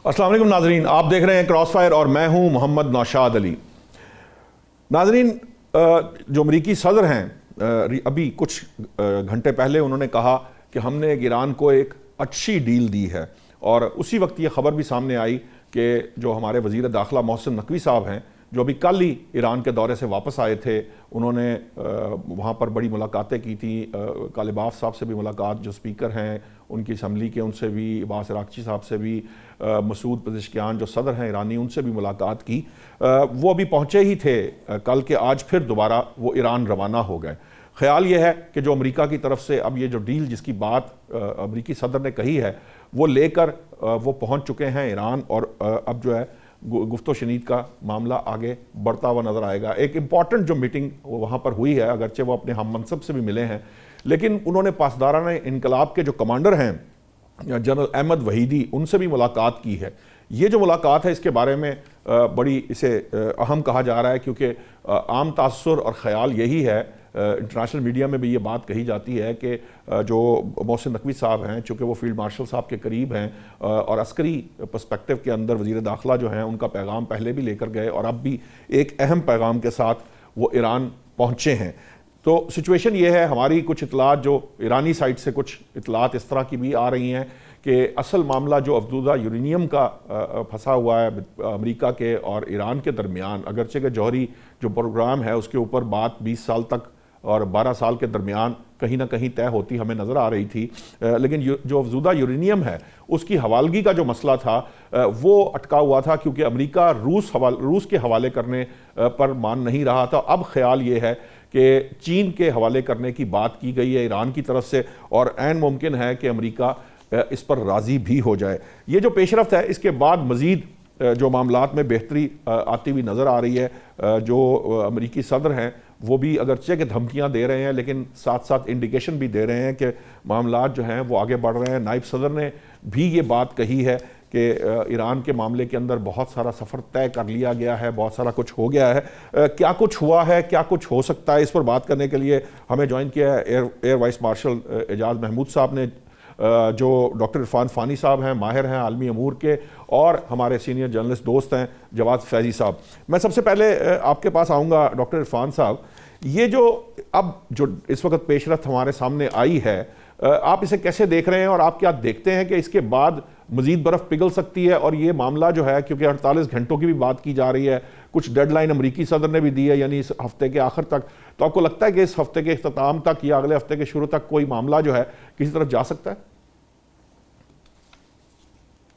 अस्सलाम वालेकुम नाजरीन, आप देख रहे हैं क्रॉस फायर और मैं हूं मोहम्मद नौशाद अली। नाजरीन, जो अमरीकी सदर हैं अभी कुछ घंटे पहले उन्होंने कहा कि हमने ईरान को एक अच्छी डील दी है, और उसी वक्त ये खबर भी सामने आई कि जो हमारे वज़ीर दाखिला मोहसिन नकवी साहब हैं, जो अभी कल ही ईरान के दौरे से वापस आए थे, उन्होंने वहाँ पर बड़ी मुलाकातें की थी। कालिबाफ साहब से भी मुलाकात, जो स्पीकर हैं उनकी असम्बली के, उनसे भी, अब्बास अरागची साहब से भी, मसूद पेज़ेश्कियान जो सदर हैं ईरानी, उनसे भी मुलाकात की। वो अभी पहुँचे ही थे कल के, आज फिर दोबारा वो ईरान रवाना हो गए। ख्याल ये है कि जो अमेरिका की तरफ से अब ये जो डील जिसकी बात अमेरिकी सदर ने कही है वो लेकर वो पहुँच चुके हैं ईरान, और अब जो है गुफ्तो शनीद का मामला आगे बढ़ता हुआ नज़र आएगा। एक इम्पॉर्टेंट जो मीटिंग वहाँ पर हुई है, अगरचे वो अपने हम मनसब से भी मिले हैं, लेकिन उन्होंने पासदाराना इनकलाब के जो कमांडर हैं जनरल अहमद वहीदी, उनसे भी मुलाकात की है। ये जो मुलाकात है इसके बारे में बड़ी इसे अहम कहा जा रहा है, क्योंकि आम तासुर और ख़याल यही है, इंटरनेशनल मीडिया में भी ये बात कही जाती है कि जो मोहसिन नकवी साहब हैं, चूँकि वो फील्ड मार्शल साहब के करीब हैं और अस्करी पर्सपेक्टिव के अंदर वज़ीर दाखिला जो हैं उनका पैगाम पहले भी लेकर गए और अब भी एक अहम पैगाम के साथ वो ईरान पहुँचे हैं। तो सिचुएशन ये है, हमारी कुछ इतलात जो ईरानी साइड से कुछ इतलात इस तरह की भी आ रही हैं कि असल मामला जो अफदूदा यूरेनियम का फंसा हुआ है अमेरिका के और ईरान के दरमियान, अगरचे के जौहरी जो प्रोग्राम है उसके ऊपर बात 20 साल तक और 12 साल के दरमियान कहीं ना कहीं तय होती हमें नज़र आ रही थी, लेकिन जो अफजूदा यूरेनियम है उसकी हवालगी का जो मसला था वो अटका हुआ था, क्योंकि अमेरिका रूस के हवाले करने पर मान नहीं रहा था। अब ख्याल ये है कि चीन के हवाले करने की बात की गई है ईरान की तरफ से, और ऐन मुमकिन है कि अमेरिका इस पर राज़ी भी हो जाए। ये जो पेशरफ्त है, इसके बाद मज़ीद जो मामलात में बेहतरी आती हुई नज़र आ रही है। जो अमेरिकी सदर हैं वो भी अगरचे के धमकियां दे रहे हैं, लेकिन साथ साथ इंडिकेशन भी दे रहे हैं कि मामलात जो हैं वो आगे बढ़ रहे हैं। नायब सदर ने भी ये बात कही है कि ईरान के मामले के अंदर बहुत सारा सफ़र तय कर लिया गया है, बहुत सारा कुछ हो गया है। क्या कुछ हुआ है, क्या कुछ हो सकता है, इस पर बात करने के लिए हमें ज्वाइन किया है air vice marshal Ejaz Mahmood साहब ने, जो डॉक्टर इरफान फ़ानी साहब हैं, माहिर हैं आलमी अमूर के, और हमारे सीनियर जर्नलिस्ट दोस्त हैं जवाद फैज़ी साहब। मैं सबसे पहले आपके पास आऊँगा डॉक्टर इरफान साहब। ये जो अब जो इस वक्त पेशरफ्त हमारे सामने आई है, आप इसे कैसे देख रहे हैं, और आप क्या देखते हैं कि इसके बाद मज़ीद बर्फ़ पिघल सकती है? और ये मामला जो है, क्योंकि 48 घंटों की भी बात की जा रही है, कुछ डेडलाइन अमरीकी सदर ने भी दी है, यानी इस हफ्ते के आखिर तक, तो आपको लगता है कि इस हफ्ते के इख्तिताम तक या अगले हफ्ते के शुरू तक कोई मामला जो है किसी तरफ जा सकता है?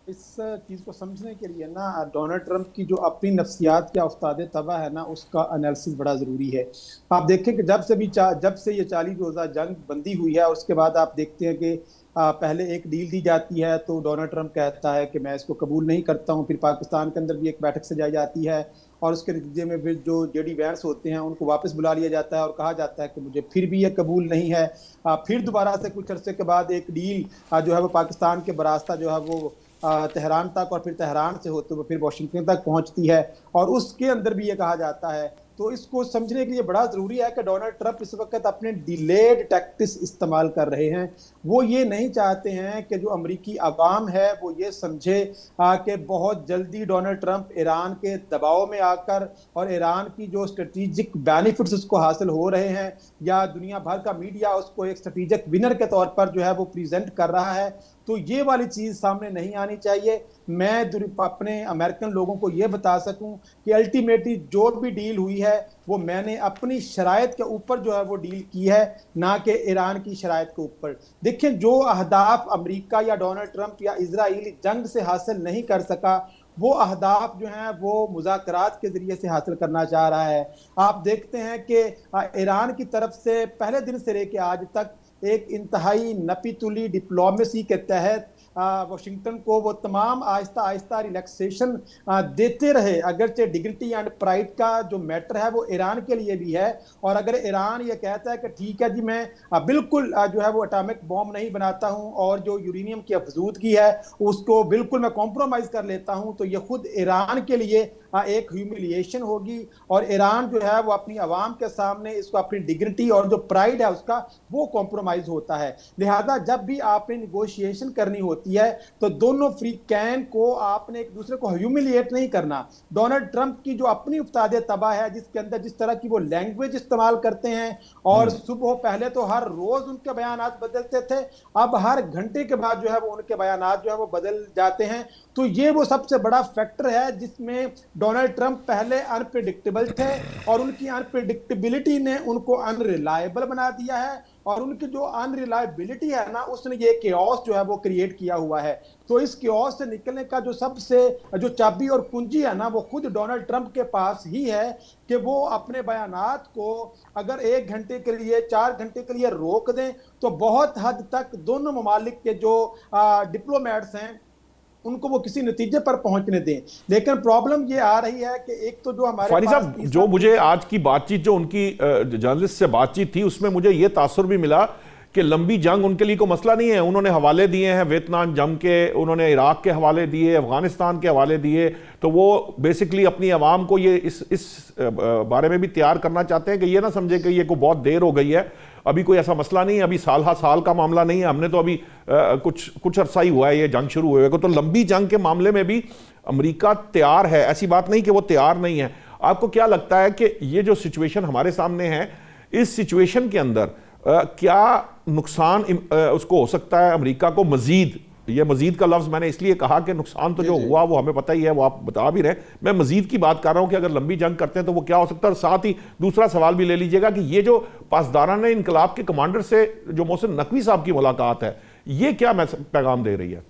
इस चीज़ को समझने के लिए ना डोनाल्ड ट्रंप की जो अपनी नफ्सियात के उस्ताद तबाह है ना, उसका एनालिसिस बड़ा ज़रूरी है। आप देखें कि जब से ये 40 रोज़ा जंग बंदी हुई है, उसके बाद आप देखते हैं कि पहले एक डील दी जाती है तो डोनाल्ड ट्रंप कहता है कि मैं इसको कबूल नहीं करता हूँ। फिर पाकिस्तान के अंदर भी एक बैठक सजाई जाती है और उसके नतीजे में फिर जो जेडी वैंस होते हैं उनको वापस बुला लिया जाता है और कहा जाता है कि मुझे फिर भी ये कबूल नहीं है। फिर दोबारा से कुछ अरसे के बाद एक डील जो है वो पाकिस्तान के बरास्ता जो है वो तेहरान तक, और फिर तेहरान से होते हुए फिर वाशिंगटन तक पहुंचती है, और उसके अंदर भी ये कहा जाता है। तो इसको समझने के लिए बड़ा ज़रूरी है कि डोनाल्ड ट्रंप इस वक्त अपने डिलेड टैक्टिक्स इस्तेमाल कर रहे हैं। वो ये नहीं चाहते हैं कि जो अमरीकी अवाम है वो ये समझे कि बहुत जल्दी डोनाल्ड ट्रंप ईरान के दबाव में आकर और ईरान की जो स्ट्रेटेजिक बेनिफिट्स उसको हासिल हो रहे हैं, या दुनिया भर का मीडिया उसको एक स्ट्रेटेजिक विनर के तौर पर जो है वो प्रेजेंट कर रहा है। तो ये वाली चीज़ सामने नहीं आनी चाहिए। मैं अपने अमेरिकन लोगों को ये बता सकूं कि अल्टीमेटली जो भी डील हुई है वो मैंने अपनी शराइत के ऊपर जो है वो डील की है, ना कि ईरान की शराइत के ऊपर। देखें, जो अहदाफ अमेरिका या डोनाल्ड ट्रंप या इजराइली जंग से हासिल नहीं कर सका, वो अहदाफ जो हैं वो मुज़ाकरात के ज़रिए से हासिल करना चाह रहा है। आप देखते हैं कि ईरान की तरफ से पहले दिन से लेकर आज तक एक इंतहाई नपी तुली डिप्लोमेसी के तहत वाशिंगटन को वो तमाम आहिस्ता आहिस्ता रिलैक्सेशन देते रहे। अगरचे डिग्निटी एंड प्राइड का जो मैटर है वो ईरान के लिए भी है, और अगर ईरान ये कहता है कि ठीक है जी मैं बिल्कुल जो है वो एटॉमिक बॉम्ब नहीं बनाता हूं और जो यूरेनियम की अफजूदगी है उसको बिल्कुल मैं कॉम्प्रोमाइज़ कर लेता हूं, तो ये खुद ईरान के लिए एक ह्यूमिलिएशन होगी और ईरान जो है वो अपनी आवाम के सामने इसको अपनी डिग्निटी और जो प्राइड है उसका वो कॉम्प्रोमाइज होता है। लिहाजा जब भी आपने निगोशिएशन करनी होती है तो दोनों फ्री कैन को आपने एक दूसरे को ह्यूमिलिएट नहीं करना। डोनाल्ड ट्रंप की जो अपनी उस्ताद तबाह है, जिसके अंदर जिस तरह की वो लैंग्वेज इस्तेमाल करते हैं, और सुबह पहले तो हर रोज उनके बयानात बदलते थे, अब हर घंटे के बाद जो है वो उनके बयानात जो है वो बदल जाते हैं। तो ये वो सबसे बड़ा फैक्टर है जिसमें डोनाल्ड ट्रंप पहले अनप्रिडिक्टेबल थे और उनकी अनप्रिडिक्टेबिलिटी ने उनको अनरिलायबल बना दिया है, और उनकी जो अनरिलायबिलिटी है ना, उसने ये केओस जो है वो क्रिएट किया हुआ है। तो इस केओस से निकलने का जो सबसे जो चाबी और कुंजी है ना, वो खुद डोनाल्ड ट्रंप के पास ही है कि वो अपने बयानात को अगर 1 घंटे के लिए 4 घंटे के लिए रोक दें तो बहुत हद तक दोनों ममालिक के जो डिप्लोमेट्स हैं उनको वो किसी नतीजे पर पहुंचने दें। लेकिन प्रॉब्लम ये आ रही है कि एक तो जो हमारे फारी साहब, जो मुझे आज की बातचीत, जो उनकी जर्नलिस्ट से बातचीत थी, उसमें मुझे ये तासुर भी मिला कि लंबी जंग उनके लिए कोई मसला नहीं है। उन्होंने हवाले दिए हैं वियतनाम जंग के, उन्होंने इराक के हवाले दिए, अफगानिस्तान के हवाले दिए। तो वो बेसिकली अपनी आवाम को ये इस बारे में भी तैयार करना चाहते हैं कि ये ना समझे कि ये को बहुत देर हो गई है, अभी कोई ऐसा मसला नहीं है, अभी साल का मामला नहीं है, हमने तो अभी कुछ अरसा ही हुआ है ये जंग शुरू हुए को। तो लंबी जंग के मामले में भी अमेरिका तैयार है, ऐसी बात नहीं कि वो तैयार नहीं है। आपको क्या लगता है कि ये जो सिचुएशन हमारे सामने है, इस सिचुएशन के अंदर क्या नुकसान उसको हो सकता है अमेरिका को मजीद? ये मजीद का लफ्ज मैंने इसलिए कहा कि नुकसान तो जो हुआ वो हमें पता ही है, वो आप बता भी रहे। मैं मजीद की बात कर रहा हूं कि अगर लंबी जंग करते हैं तो वो क्या हो सकता है। और साथ ही दूसरा सवाल भी ले लीजिएगा कि ये जो पासदाराना इनकलाब के कमांडर से जो मोहसिन नकवी साहब की मुलाकात है, ये क्या पैगाम दे रही है?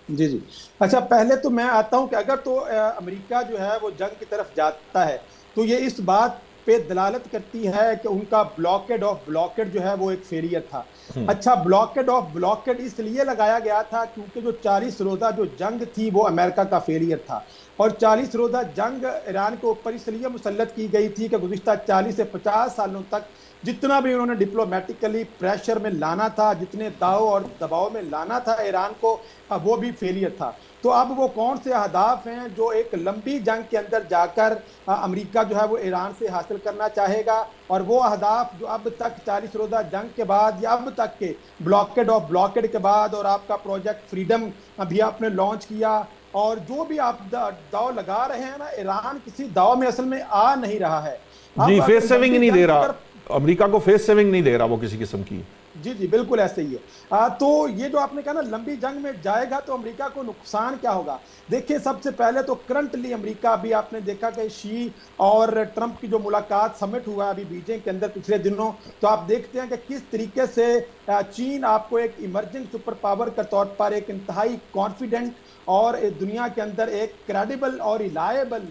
जी जी, अच्छा, पहले तो मैं आता हूं कि अगर तो अमेरिका जो है वो जंग की तरफ जाता है तो ये इस बात पे दलालत करती है कि उनका ब्लॉकेड ऑफ ब्लॉकेड जो है वो एक फेलियर था। अच्छा, ब्लॉकेड ऑफ ब्लॉकेड इसलिए लगाया गया था क्योंकि जो 40 रोजा जो जंग थी वो अमेरिका का फेलियर था, और 40 रोजा जंग ईरान के ऊपर इसलिए मुसल्लत की गई थी कि गुज़िश्ता 40 से 50 सालों तक जितना भी उन्होंने डिप्लोमेटिकली प्रेशर में लाना था, जितने दाव और दबाव में लाना था ईरान को, वो भी फेलियर था। तो अब वो कौन से अहदाफ हैं जो एक लंबी जंग के अंदर जाकर अमेरिका जो है वो ईरान से हासिल करना चाहेगा, और वो अहदाफ जो अब तक 40 रोजा जंग के बाद या अब तक के ब्लॉकेड ऑफ ब्लॉकेड के बाद, और आपका प्रोजेक्ट फ्रीडम अभी आपने लॉन्च किया, और जो भी आप दाव लगा रहे हैं ना, ईरान किसी दाव में असल में आ नहीं रहा है। जी, फेस सेविंग नहीं दे रहा अमेरिका को, फेस सेविंग नहीं दे रहा वो किसी किस्म की। जी जी, बिल्कुल ऐसे ही है। तो ये जो आपने कहा ना लंबी जंग में जाएगा तो अमेरिका को नुकसान क्या होगा। देखिए, सबसे पहले तो करंटली अमेरिका, अभी आपने देखा कि शी और ट्रंप की जो मुलाकात समिट हुआ अभी बीजिंग के अंदर पिछले दिनों, तो आप देखते हैं कि किस तरीके से चीन आपको एक इमर्जिंग सुपर पावर के तौर पर एक इंतहाई कॉन्फिडेंट और दुनिया के अंदर एक क्रेडिबल और रिलायबल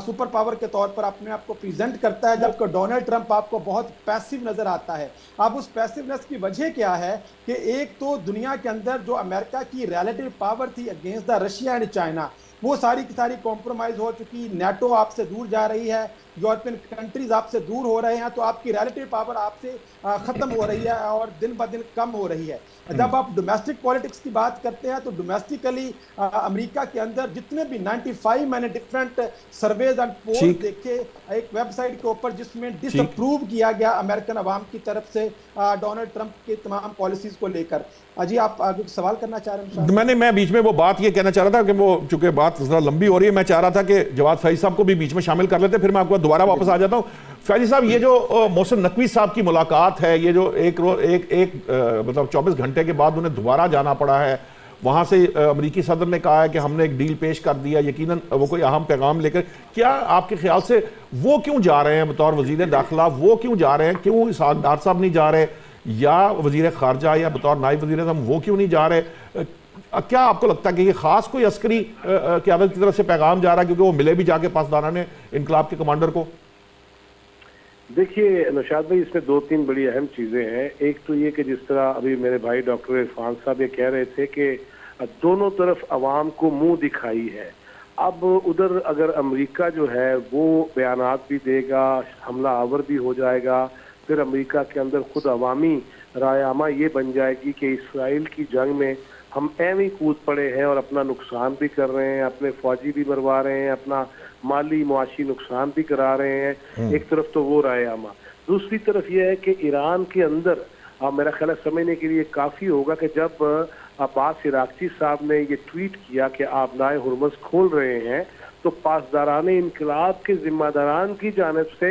सुपर पावर के तौर पर अपने आप को प्रेजेंट करता है, जबकि डोनाल्ड ट्रंप आपको बहुत पैसिव नजर आता है। अब उस पैसिवनेस की वजह क्या है कि एक तो दुनिया के अंदर जो अमेरिका की रिलेटिव पावर थी against the Russia and China, वो सारी की सारी कॉम्प्रोमाइज हो चुकी। नेटो आपसे दूर जा रही है, यूरोपियन कंट्रीज आपसे दूर हो रहे हैं, तो आपकी रिलेटिव पावर आपसे खत्म हो रही है और दिन ब दिन कम हो रही है। जब आप डोमेस्टिक पॉलिटिक्स की बात करते हैं तो डोमेस्टिकली अमेरिका के अंदर जितने भी 95 मैंने डिफरेंट सर्वेज एंड पोल देखे एक वेबसाइट के ऊपर, जिसमें डिसअप्रूव किया गया अमेरिकन अवाम की तरफ से डोनाल्ड ट्रंप के तमाम पॉलिसीज को लेकर। अजी, आप आगे सवाल करना चाह रहे हैं? मैं बीच में वो बात ये कहना चाह रहा था कि वो चूंकि बात जरा लंबी हो रही है, मैं चाह रहा था कि जवाद फैजी साहब को भी बीच में शामिल कर लेते, फिर मैं आपको दोबारा वापस आ जाता हूँ। फैजी साहब, ये जो मोहसिन नकवी साहब की मुलाकात है, ये जो मतलब 24 घंटे के बाद उन्हें दोबारा जाना पड़ा है, वहां से अमेरिकी सदर ने कहा है कि हमने एक डील पेश कर दिया, यकीनन वो कोई अहम पैगाम लेकर, क्या आपके ख्याल से वो क्यों जा रहे हैं बतौर वजीर दाखिला? वो क्यों जा रहे हैं? क्यों डार साहब नहीं जा रहे, या वजीर खारजा या बतौर नायब वजीर आज़म वो क्यों नहीं जा रहे? क्या आपको लगता है कि ये खास कोई अस्करी क़यादत की तरफ से पैगाम जा रहा है, क्योंकि वो मिले भी जाके पासदाराना इनकलाब के कमांडर को? देखिए नौशाद भाई, इसमें 2-3 बड़ी अहम चीज़ें हैं। एक तो ये कि जिस तरह अभी मेरे भाई डॉक्टर इरफान साहब ये कह रहे थे कि दोनों तरफ आवाम को मुंह दिखाई है। अब उधर अगर अमेरिका जो है वो बयानात भी देगा, हमला आवर भी हो जाएगा, फिर अमेरिका के अंदर खुद अवामी राय आमा ये बन जाएगी कि इसराइल की जंग में हम ऐਵੇਂ ही कूद पड़े हैं और अपना नुकसान भी कर रहे हैं, अपने फौजी भी मरवा रहे हैं, अपना माली मुआशी नुकसान भी करा रहे हैं। एक तरफ तो वो राय आमा, दूसरी तरफ यह है कि ईरान के अंदर मेरा ख्याल है समझने के लिए काफ़ी होगा कि जब अब्बास इराक़ची साहब ने ये ट्वीट किया कि आप नाए हुर्मुज़ खोल रहे हैं, तो पासदारान इनकलाब के जिम्मेदारान की जानिब से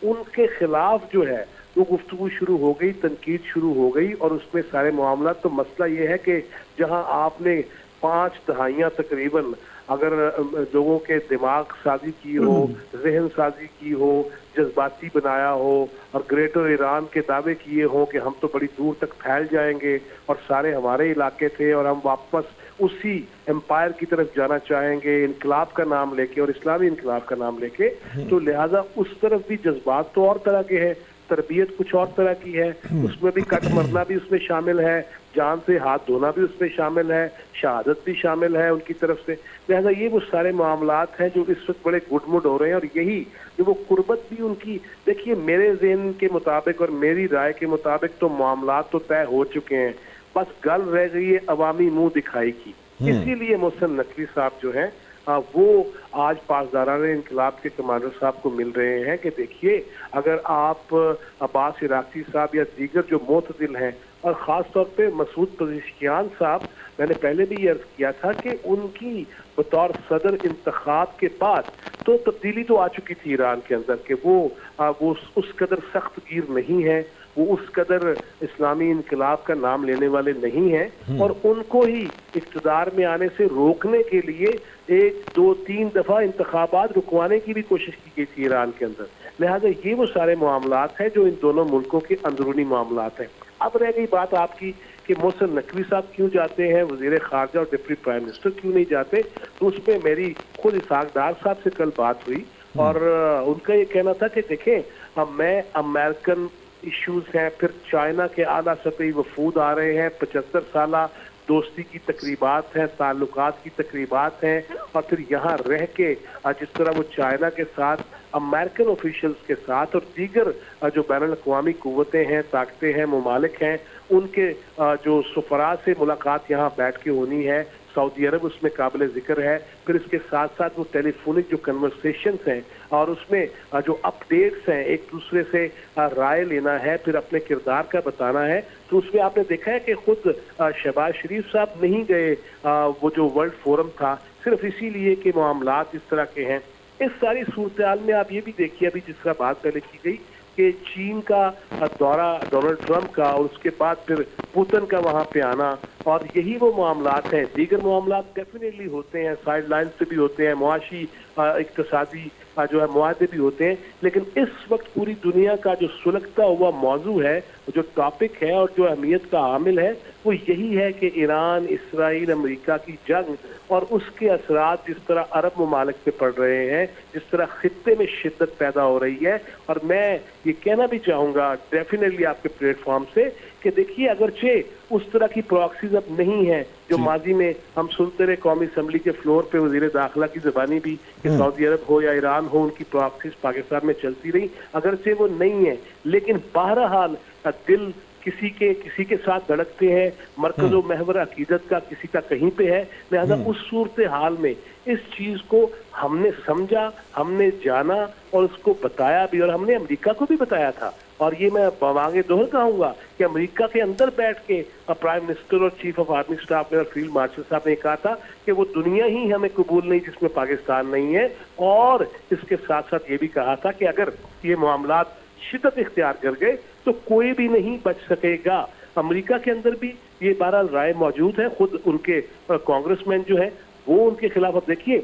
उनके खिलाफ जो है वो गुफ्तगू शुरू हो गई, तनकीद शुरू हो गई, और उसमें सारे मामला। तो मसला ये है कि जहां आपने 5 दहाइयां तकरीबन अगर लोगों के दिमाग साजी की हो, जहन साजी की हो, जज्बाती बनाया हो और ग्रेटर ईरान के दावे किए हों कि हम तो बड़ी दूर तक फैल जाएंगे और सारे हमारे इलाके थे और हम वापस उसी एम्पायर की तरफ जाना चाहेंगे इनकलाब का नाम लेके और इस्लामी इनकलाब का नाम लेके, तो लिहाजा उस तरफ भी जज्बात तो और तरह के हैं, तरबियत कुछ और तरह की है, उसमें भी कट मरना भी उसमें शामिल है, जान से हाथ धोना भी उसमें शामिल है, शहादत भी शामिल है उनकी तरफ से। लिहाजा ये वो सारे मामलात हैं जो इस वक्त बड़े गुडमुड हो रहे हैं, और यही जो वो कुर्बत भी उनकी, देखिए मेरे ज़हन के मुताबिक और मेरी राय के मुताबिक तो मामलात तो तय हो चुके हैं, बस गल रह गई है अवामी मुंह दिखाई की। इसीलिए मोहसिन नकवी साहब जो हैं वो आज पासदारान इनकलाब के कमांडर साहब को मिल रहे हैं कि देखिए अगर आप अब्बास इराक़ची साहब या दीगर जो मोतदिल हैं, और ख़ास तौर पे मसूद पज़ेश्कियान साहब, मैंने पहले भी ये अर्ज़ किया था कि उनकी बतौर सदर इंतखाब के बाद तो तब्दीली तो आ चुकी थी ईरान के अंदर कि वो उस कदर सख्त गिर नहीं है, वो उस कदर इस्लामी इनकलाब का नाम लेने वाले नहीं हैं, और उनको ही इक़्तिदार में आने से रोकने के लिए 1, 2, 3 दफ़ा इंतखाबात रुकवाने की भी कोशिश की गई थी ईरान के अंदर। लिहाजा ये वो सारे मामलात हैं जो इन दोनों मुल्कों के अंदरूनी मामलात हैं। अब रह गई बात आपकी कि मोहसिन नकवी साहब क्यों जाते हैं, वज़ीर ख़ारजा और डिप्टी प्राइम मिनिस्टर क्यों नहीं जाते, तो उसमें मेरी खुद इसहाक डार साहब से कल बात हुई और उनका ये कहना था कि देखें मैं अमेरिकन इश्यूज हैं, फिर चाइना के आला सतही वफूद आ रहे हैं, 75 साला दोस्ती की तकरीबात हैं, ताल्लुकात की तकरीबात हैं, और फिर यहाँ रह के जिस तरह वो चाइना के साथ, अमेरिकन ऑफिशियल्स के साथ और दीगर जो बैनुल-अक़वामी क़ुव्वतें हैं, ताकतें हैं, ममालिक हैं, उनके जो सफ़रा से मुलाकात यहाँ बैठ के होनी है, सऊदी अरब उसमें काबिल ज़िक्र है। फिर इसके साथ साथ वो टेलीफोनिक जो कन्वर्सेशंस हैं और उसमें जो अपडेट्स हैं, एक दूसरे से राय लेना है, फिर अपने किरदार का बताना है। तो उसमें आपने देखा है कि खुद शहबाज शरीफ साहब नहीं गए वो जो वर्ल्ड फोरम था, सिर्फ इसीलिए कि मामलात इस तरह के हैं। इस सारी सूरत में आप ये भी देखिए, अभी जिस तरह बात पहले की गई कि चीन का दौरा डोनाल्ड ट्रंप का और उसके बाद फिर पुतिन का वहाँ पे आना, और यही वो मामलात हैं। दीगर मामलात डेफिनेटली होते हैं, साइड लाइन से भी होते हैं, मुआशी इक्तसादी जो है मुआहदे भी होते हैं, लेकिन इस वक्त पूरी दुनिया का जो सुलगता हुआ मौजू है, जो टॉपिक है और जो अहमियत का हामिल है, वो यही है कि ईरान, इसराइल, अमेरिका की जंग और उसके असरात जिस तरह अरब ममालिक पे पड़ रहे हैं, जिस तरह खित्ते में शिद्दत पैदा हो रही है। और मैं ये कहना भी चाहूँगा डेफिनेटली आपके प्लेटफॉर्म से कि देखिए अगरचे उस तरह की प्रॉक्सीज अब नहीं है जो माजी में हम सुनते रहे, कौमी असम्बली के फ्लोर पे वज़ीर दाखिला की ज़बानी भी कि सऊदी अरब हो या ईरान हो, उनकी प्रॉक्सीज पाकिस्तान में चलती रही, अगरचे वो नहीं है, लेकिन बहरहाल दिल किसी के साथ धड़कते हैं, मरकज़ो महवर अकीदत का किसी का कहीं पे है। लिहाजा उस सूरत हाल में इस चीज़ को हमने समझा, हमने जाना और उसको बताया भी, और हमने अमेरिका को भी बताया था। और ये मैं आगे दोहर कहूँगा कि अमेरिका के अंदर बैठ के प्राइम मिनिस्टर और चीफ ऑफ आर्मी स्टाफ ने और फील्ड मार्शल साहब ने कहा था कि वो दुनिया ही हमें कबूल नहीं जिसमें पाकिस्तान नहीं है, और इसके साथ साथ ये भी कहा था कि अगर ये मामलात शिद्दत इख्तियार कर गए तो कोई भी नहीं बच सकेगा। अमेरिका के अंदर भी ये बहरहाल राय मौजूद है, खुद उनके कांग्रेसमैन जो है वो उनके खिलाफ। अब देखिए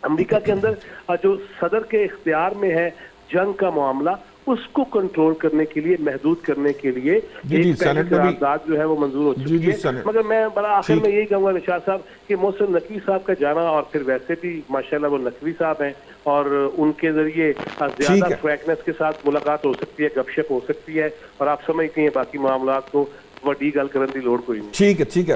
अमेरिका के अंदर जो सदर के इख्तियार में है जंग का मामला, उसको कंट्रोल करने के लिए, महदूद करने के लिए एक करारदाद जो है वो मंजूर हो चुकी है। मगर मैं बड़ा आखिर में यही कहूँगा निशाद साहब कि मोहसिन नकवी साहब का जाना, और फिर वैसे भी माशाल्लाह वो नकवी साहब हैं और उनके जरिए ज्यादा फ्रैंकनेस के साथ मुलाकात हो सकती है, गपशप हो सकती है, और आप समझते हैं बाकी मामलात को वड्डी गल करने की लोड़ कोई नहीं। ठीक है, ठीक है।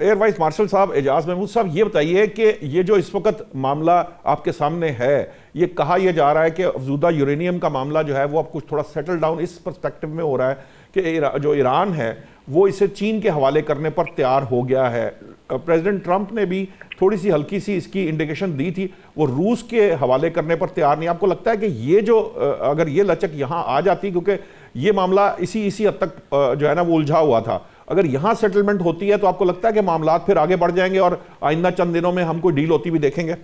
एयर वाइस मार्शल साहब एजाज महमूद साहब, ये बताइए कि ये जो इस वक्त मामला आपके सामने है, ये कहा यह जा रहा है कि अफजूदा यूरेनियम का मामला जो है वो अब कुछ थोड़ा सेटल डाउन इस पर्सपेक्टिव में हो रहा है कि जो ईरान है वो इसे चीन के हवाले करने पर तैयार हो गया है। प्रेसिडेंट ट्रंप ने भी थोड़ी सी हल्की सी इसकी इंडिकेशन दी थी, वो रूस के हवाले करने पर तैयार नहीं। आपको लगता है कि ये जो अगर ये लचक यहाँ आ जाती, क्योंकि ये मामला इसी हद तक जो है ना वो उलझा हुआ था, अगर यहाँ सेटलमेंट होती है तो आपको लगता है कि मामला फिर आगे बढ़ जाएंगे और आइंदा चंद दिनों में हम कोई डील होती भी देखेंगे?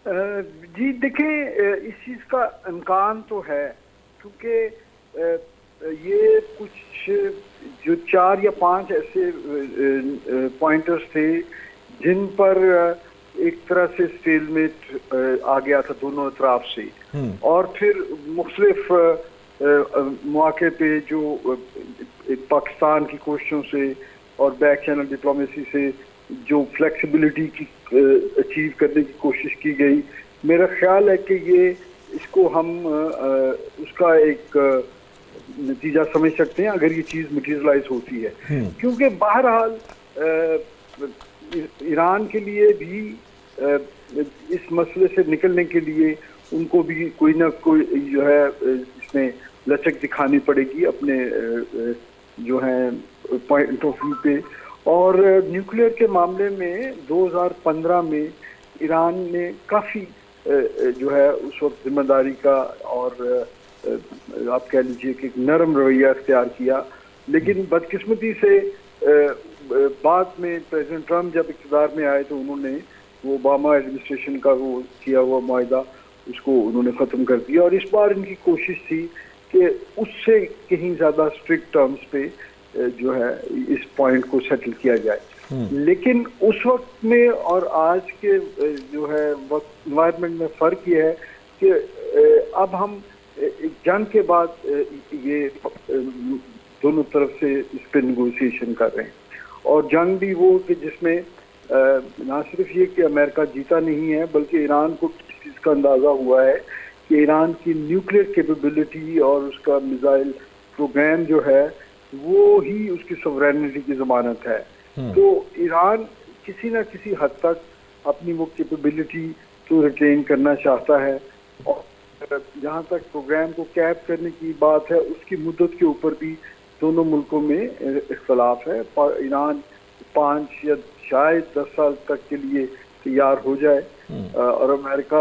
जी देखिए, इस चीज का इम्कान तो है, क्योंकि ये कुछ जो 4 या 5 ऐसे पॉइंटर्स थे जिन पर एक तरह से स्टेलमेट आ गया था दोनों तरफ से, और फिर मुख्तलिफ मौके पे जो पाकिस्तान की कोशिशों से और बैक चैनल डिप्लोमेसी से जो फ्लेक्सिबिलिटी की अचीव करने की कोशिश की गई, मेरा ख्याल है कि ये इसको हम उसका एक नतीजा समझ सकते हैं अगर ये चीज़ मटीरियलाइज होती है। क्योंकि बहरहाल ईरान के लिए भी इस मसले से निकलने के लिए उनको भी कोई ना कोई जो है इसमें लचक दिखानी पड़ेगी अपने जो है पॉइंट ऑफ व्यू पे। और न्यूक्लियर के मामले में 2015 में ईरान ने काफ़ी जो है उस वक्त जिम्मेदारी का और आप कह लीजिए कि नरम रवैया अख्तियार किया, लेकिन बदकिस्मती से बाद में प्रेसिडेंट ट्रंप जब इक़्तिदार में आए तो उन्होंने वो ओबामा एडमिनिस्ट्रेशन का वो किया हुआ मुआहदा उसको उन्होंने ख़त्म कर दिया। और इस बार इनकी कोशिश थी कि उससे कहीं ज़्यादा स्ट्रिक्ट टर्म्स पे जो है इस पॉइंट को सेटल किया जाए। लेकिन उस वक्त में और आज के जो है वक्त इन्वायरमेंट में फ़र्क ये है कि अब हम जंग के बाद ये दोनों तरफ से इस पर नेगोशिएशन कर रहे हैं, और जंग भी वो कि जिसमें ना सिर्फ ये कि अमेरिका जीता नहीं है, बल्कि ईरान को इस चीज़ का अंदाज़ा हुआ है कि ईरान की न्यूक्लियर कैपेबिलिटी और उसका मिसाइल प्रोग्राम जो है वो ही उसकी सॉवरेनिटी की ज़मानत है। तो ईरान किसी न किसी हद तक अपनी वो कैपेबिलिटी तो रिटेन करना चाहता है, और जहाँ तक प्रोग्राम को कैप करने की बात है उसकी मुद्दत के ऊपर भी दोनों मुल्कों में इख्तलाफ है। ईरान 5 या शायद 10 साल तक के लिए तैयार हो जाए, और अमेरिका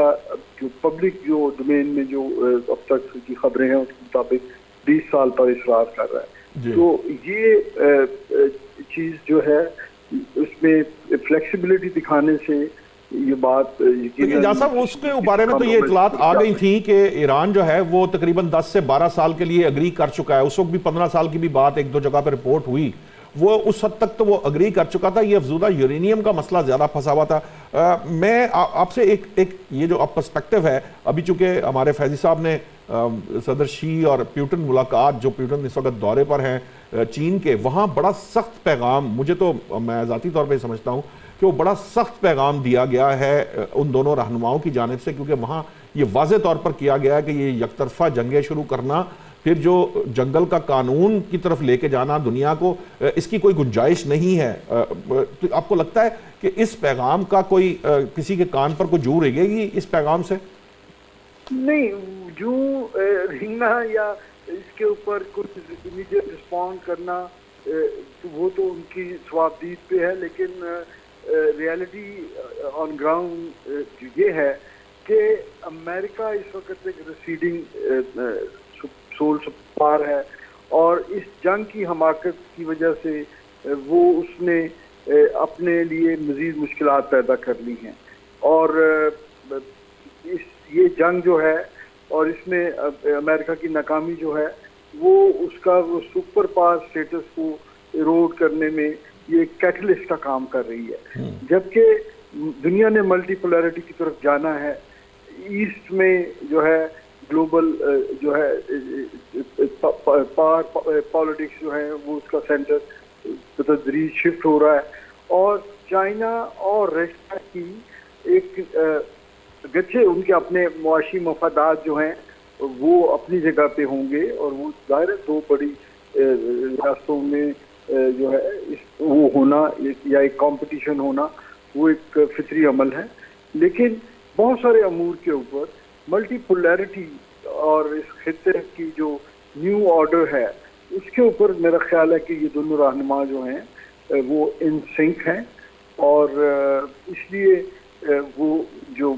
जो पब्लिक जो डोमेन में जो अब तक की खबरें हैं उसके मुताबिक 20 साल पर इसरार कर रहा है। तो ये चीज़ जो है उसमें फ्लेक्सिबिलिटी दिखाने से ये बात साहब उसके बारे में तो ये इतलात आ गई थी कि ईरान जो है वो तकरीबन 10 से 12 साल के लिए अग्री कर चुका है। उस वक्त भी 15 साल की भी बात 1-2 जगह पर रिपोर्ट हुई, वो उस हद तक तो वो अग्री कर चुका था। ये अफजूदा यूरेनियम का मसला ज़्यादा फंसा हुआ था। मैं आपसे एक ये जो पर्सपेक्टिव है, अभी चूंकि हमारे फैजी साहब ने सदर शी और प्यूटन मुलाकात, जो प्यूटन इस वक्त दौरे पर हैं चीन के, वहाँ बड़ा सख्त पैगाम, मुझे तो मैं ज़ाती तौर पर समझता हूँ कि वो बड़ा सख्त पैगाम दिया गया है उन दोनों रहनुमाओं की जानिब से, क्योंकि वहाँ ये वाज़े तौर पर किया गया है कि ये यकतरफा जंगें शुरू करना, फिर जो जंगल का कानून की तरफ लेके जाना दुनिया को, इसकी कोई गुंजाइश नहीं है। तो आपको लगता है कि इस पैगाम का कोई किसी के कान पर कोई जू रहेगी इस पैगाम से? नहीं, जू रिंगना या इसके ऊपर कुछ इमीडिएट रिस्पॉन्ड करना वो तो उनकी स्वाबदीद पे है, लेकिन रियलिटी ऑन ग्राउंड ये है कि अमेरिका इस वक्त एक रिसीडिंग सोल पार है, और इस जंग की हमाकत की वजह से वो उसने अपने लिए मज़ीद मुश्किलात पैदा कर ली हैं। और ये जंग जो है और इसमें अमेरिका की नाकामी जो है वो उसका वो सुपर पावर स्टेटस को इरोड करने में ये कैटलिस्ट का काम कर रही है। जबकि दुनिया ने मल्टीपोलैरिटी की तरफ जाना है, ईस्ट में जो है ग्लोबल जो है पॉलिटिक्स जो है वो उसका सेंटर तदरीज शिफ्ट हो रहा है, और चाइना और रशिया की एक गच्छे उनके अपने मुआशी मफादात जो हैं वो अपनी जगह पे होंगे, और वो जाहिर है 2 बड़ी रियासतों में जो है वो होना या एक कंपटीशन होना वो एक फितरी अमल है। लेकिन बहुत सारे अमूर के ऊपर मल्टीपोलैरिटी और इस खित्ते की जो न्यू ऑर्डर है उसके ऊपर मेरा ख्याल है कि ये दोनों रहनुमा जो हैं वो इन सिंक हैं, और इसलिए वो जो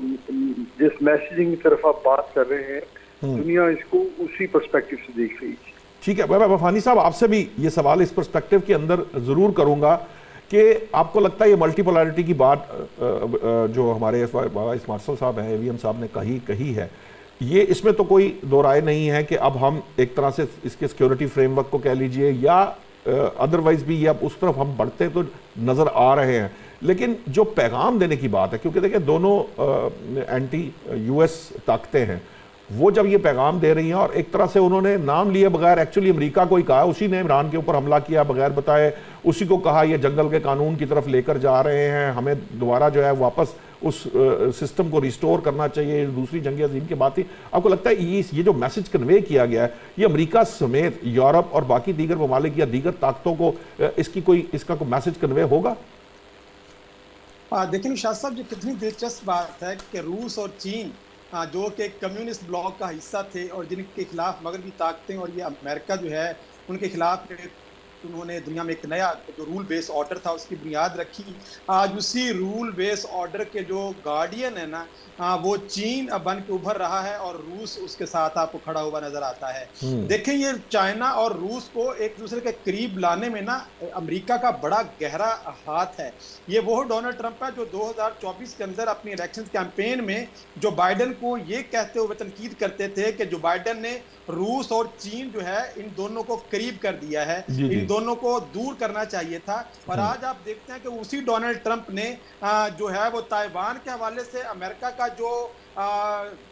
जिस मैसेजिंग की तरफ आप बात कर रहे हैं, दुनिया इसको उसी पर्सपेक्टिव से देख रही है। ठीक है, मैं फानी साहब आपसे भी ये सवाल इस पर्सपेक्टिव के अंदर जरूर करूंगा कि आपको लगता है ये मल्टीपोलैरिटी की बात जो हमारे इस्मार्सल साहब हैं, एवीएम साहब ने कही है, ये इसमें तो कोई दो राय नहीं है कि अब हम एक तरह से इसके सिक्योरिटी फ्रेमवर्क को कह लीजिए या अदरवाइज भी ये अब उस तरफ हम बढ़ते तो नजर आ रहे हैं। लेकिन जो पैगाम देने की बात है, क्योंकि देखिए दोनों एंटी यूएस ताकतें हैं, वो जब ये पैगाम दे रही हैं और एक तरह से उन्होंने नाम लिए बगैर एक्चुअली अमेरिका को ही कहा, उसी ने इमरान के ऊपर हमला किया बगैर बताए, उसी को कहा ये जंगल के कानून की तरफ लेकर जा रहे हैं, हमें दोबारा जो है वापस उस सिस्टम को रिस्टोर करना चाहिए, दूसरी जंग अजीम की बात थी। आपको लगता है ये जो मैसेज कन्वे किया गया है, ये अमेरिका समेत यूरोप और बाकी दीगर ममालिक या दीगर ताकतों को इसका कोई मैसेज कन्वे होगा? देखिए निशात साहब, ये कितनी दिलचस्प बात है कि रूस और चीन जो कि कम्युनिस्ट ब्लॉक का हिस्सा थे और जिनके खिलाफ मगरबी ताकतें और ये अमेरिका जो है उनके खिलाफ उन्होंने दुनिया में एक नया जो रूल बेस ऑर्डर था उसकी बुनियाद रखी। आज उसी रूल बेस ऑर्डर के जो गार्डियन है ना, वो चीन अब बन के उभर रहा है और रूस उसके साथ आपको खड़ा हुआ नजर आता है। देखें, ये चाइना और रूस को एक दूसरे के करीब लाने में ना अमेरिका का बड़ा गहरा हाथ है। ये वो डोनाल्ड ट्रंप है जो 2024 के अंदर अपनी इलेक्शन कैंपेन में जो बाइडेन को ये कहते हुए तनकीद करते थे कि जो बाइडेन ने रूस और चीन जो है इन दोनों को करीब कर दिया है, इन दोनों को दूर करना चाहिए था। और आज आप देखते हैं कि उसी डोनाल्ड ट्रंप ने जो है वो ताइवान के हवाले से अमेरिका का जो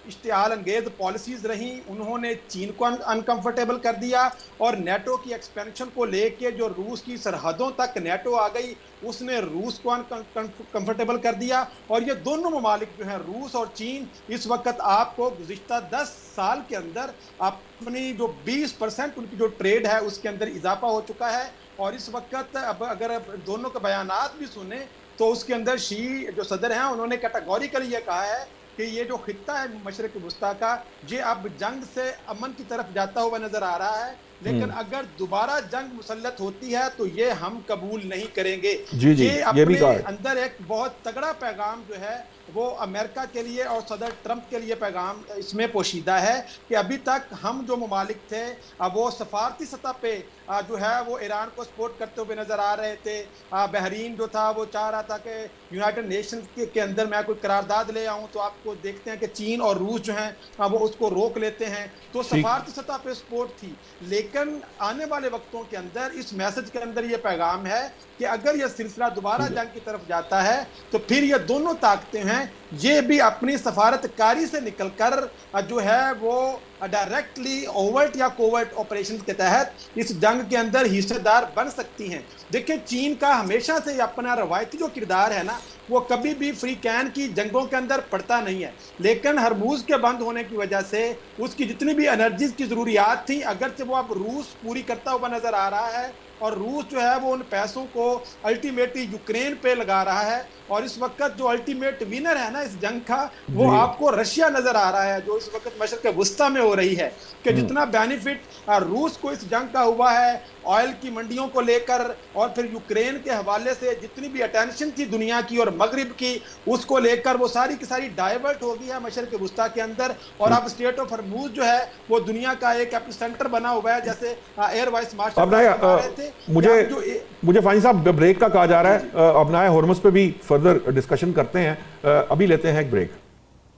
इश्तिहाल अंगेज पॉलिसीज रही, उन्होंने चीन को अनकंफर्टेबल कर दिया और नेटो की एक्सपेंशन को लेके जो रूस की सरहदों तक नेटो आ गई, उसने रूस को अनकंफर्टेबल कर दिया। और ये दोनों ममालिक जो हैं, रूस और चीन, इस वक्त आपको गुज़िश्ता 10 साल के अंदर अपनी जो 20% उनकी जो ट्रेड है उसके अंदर इजाफा हो चुका है। और इस वक्त अब अगर दोनों के बयानात भी सुने तो उसके अंदर शी जो सदर हैं उन्होंने कैटेगोरिकली ये कहा है कि ये जो खित्ता है मशरक़ वुस्ता का, ये अब जंग से अमन की तरफ जाता हुआ नजर आ रहा है, लेकिन अगर दोबारा जंग मुसल्लत होती है तो ये हम कबूल नहीं करेंगे। ये अपने अंदर एक बहुत तगड़ा पैगाम जो है वो अमेरिका के लिए और सदर ट्रंप के लिए पैगाम इसमें पोशीदा है कि अभी तक हम जो ममालिक थे अब वो सफारती सतह पे जो है वो ईरान को सपोर्ट करते हुए नजर आ रहे थे। बहरीन जो था वो चाह रहा था कि यूनाइटेड नेशंस के अंदर मैं कोई करारदाद ले आऊं, तो आपको देखते हैं कि चीन और रूस जो हैं वो उसको रोक लेते हैं। तो सफारती सतह पे सपोर्ट थी, लेकिन आने वाले वक्तों के अंदर इस मैसेज के अंदर ये पैगाम है कि अगर यह सिलसिला दोबारा जंग की तरफ जाता है तो फिर ये दोनों ताकतें हैं ये भी अपनी सफारतकारी से निकलकर जो है वो डायरेक्टली ओवर्ट या कोवर्ट ऑपरेशन के तहत इस जंग के अंदर हिस्सेदार बन सकती हैं। देखिए, चीन का हमेशा से अपना रवायती जो किरदार है ना, वो कभी भी फ्री कैन की जंगों के अंदर पड़ता नहीं है, लेकिन हरमूज के बंद होने की वजह से उसकी जितनी भी एनर्जीज की जरूरियात थी, अगर से वो अब रूस पूरी करता हुआ नजर आ रहा है और रूस जो है वो उन पैसों को अल्टीमेटली यूक्रेन पे लगा रहा है। और इस वक्त जो अल्टीमेट विनर है ना इस जंग का, वो आपको रशिया नजर आ रहा है, जो इस वक्त मशरक़ वुस्ता में हो रही है कि जितना बेनिफिट रूस को इस जंग का हुआ है ऑयल की मंडियों को लेकर और फिर यूक्रेन के हवाले से जितनी भी अटेंशन थी दुनिया की और मगरिब की उसको लेकर, वो सारी की सारी डाइवर्ट हो गई है मशरक़ वुस्ता के अंदर। और अब स्टेट ऑफ हरमूज जो है वो दुनिया का एक एपिसेंटर बना हुआ है, जैसे एयर वाइस मार्शल मुझे फानी साहब ब्रेक का कहा जा रहा है। अब ना हॉर्मस पे भी फर्दर डिस्कशन करते हैं, अभी लेते हैं एक ब्रेक।